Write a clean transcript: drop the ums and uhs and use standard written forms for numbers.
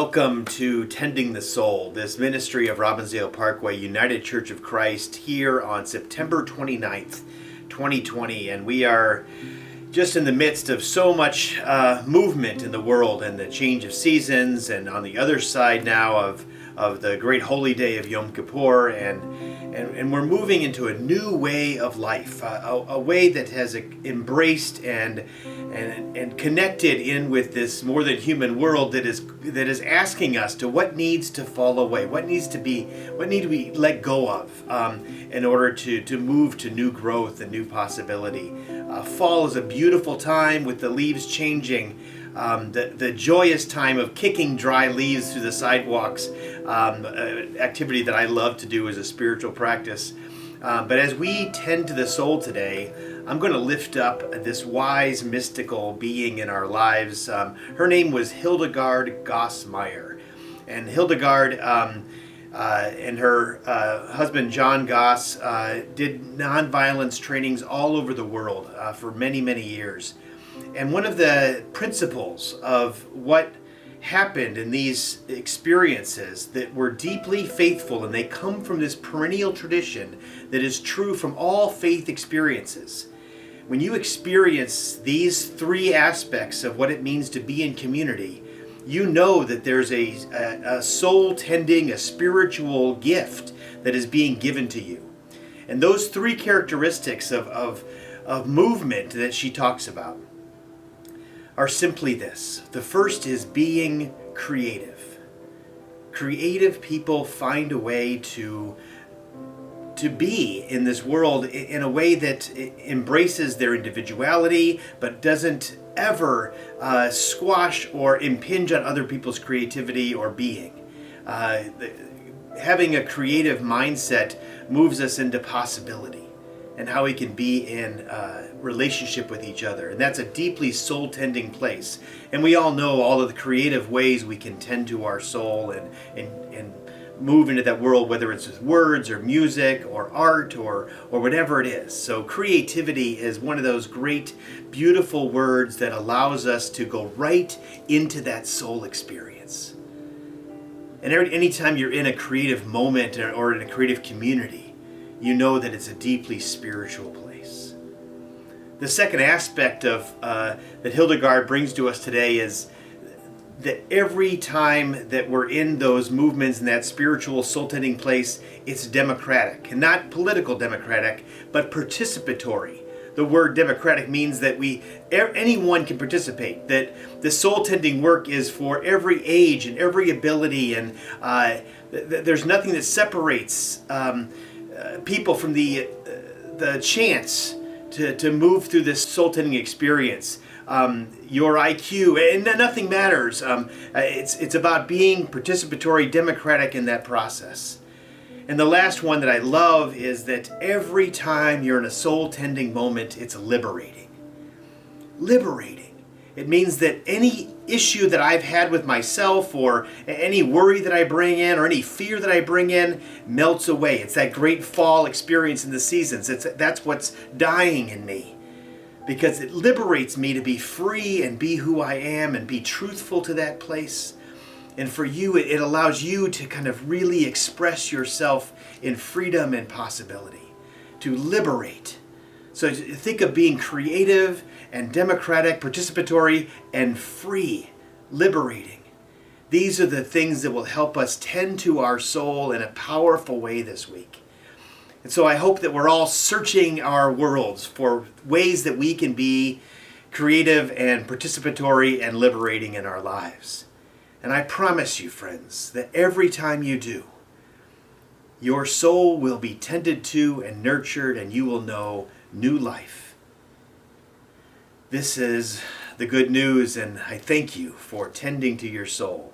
Welcome to Tending the Soul, this ministry of Robbinsdale Parkway United Church of Christ here on September 29th, 2020. And we are just in the midst of so much movement in the world and the change of seasons, and on the other side now of the great holy day of Yom Kippur, and we're moving into a new way of life, a way that has embraced and connected in with this more than human world that is asking us to what needs to fall away, what need to be let go of in order to move to new growth and new possibility. Fall is a beautiful time with the leaves changing. The joyous time of kicking dry leaves through the sidewalks, activity that I love to do as a spiritual practice. But as we tend to the soul today, I'm going to lift up this wise, mystical being in our lives. Her name was Hildegard Goss-Meyer. And Hildegard and her husband John Goss did nonviolence trainings all over the world for many, many years. And one of the principles of what happened in these experiences that were deeply faithful, and they come from this perennial tradition that is true from all faith experiences. When you experience these three aspects of what it means to be in community, you know that there's a soul tending, a spiritual gift that is being given to you. And those three characteristics of movement that she talks about are simply this. The first is being creative. Creative people find a way to be in this world in a way that embraces their individuality, but doesn't ever squash or impinge on other people's creativity or being. Having a creative mindset moves us into possibility and how we can be in relationship with each other. And that's a deeply soul-tending place. And we all know all of the creative ways we can tend to our soul and move into that world, whether it's with words or music or art or whatever it is. So creativity is one of those great, beautiful words that allows us to go right into that soul experience. And anytime you're in a creative moment or in a creative community, you know that it's a deeply spiritual place. The second aspect of that Hildegard brings to us today is that every time that we're in those movements in that spiritual soul-tending place, it's democratic. And not political democratic, but participatory. The word democratic means that anyone can participate, that the soul-tending work is for every age and every ability, and there's nothing that separates people from the chance to move through this soul-tending experience. Your IQ, and nothing matters. It's about being participatory, democratic in that process. And the last one that I love is that every time you're in a soul-tending moment, it's liberating. Liberating. It means that any issue that I've had with myself, or any worry that I bring in, or any fear that I bring in, melts away. It's that great fall experience in the seasons. That's what's dying in me, because it liberates me to be free and be who I am and be truthful to that place. And for you, it allows you to kind of really express yourself in freedom and possibility, to liberate. So think of being creative and democratic, participatory, and free, liberating. These are the things that will help us tend to our soul in a powerful way this week. And so I hope that we're all searching our worlds for ways that we can be creative and participatory and liberating in our lives. And I promise you, friends, that every time you do, your soul will be tended to and nurtured, and you will know new life. This is the good news, and I thank you for tending to your soul.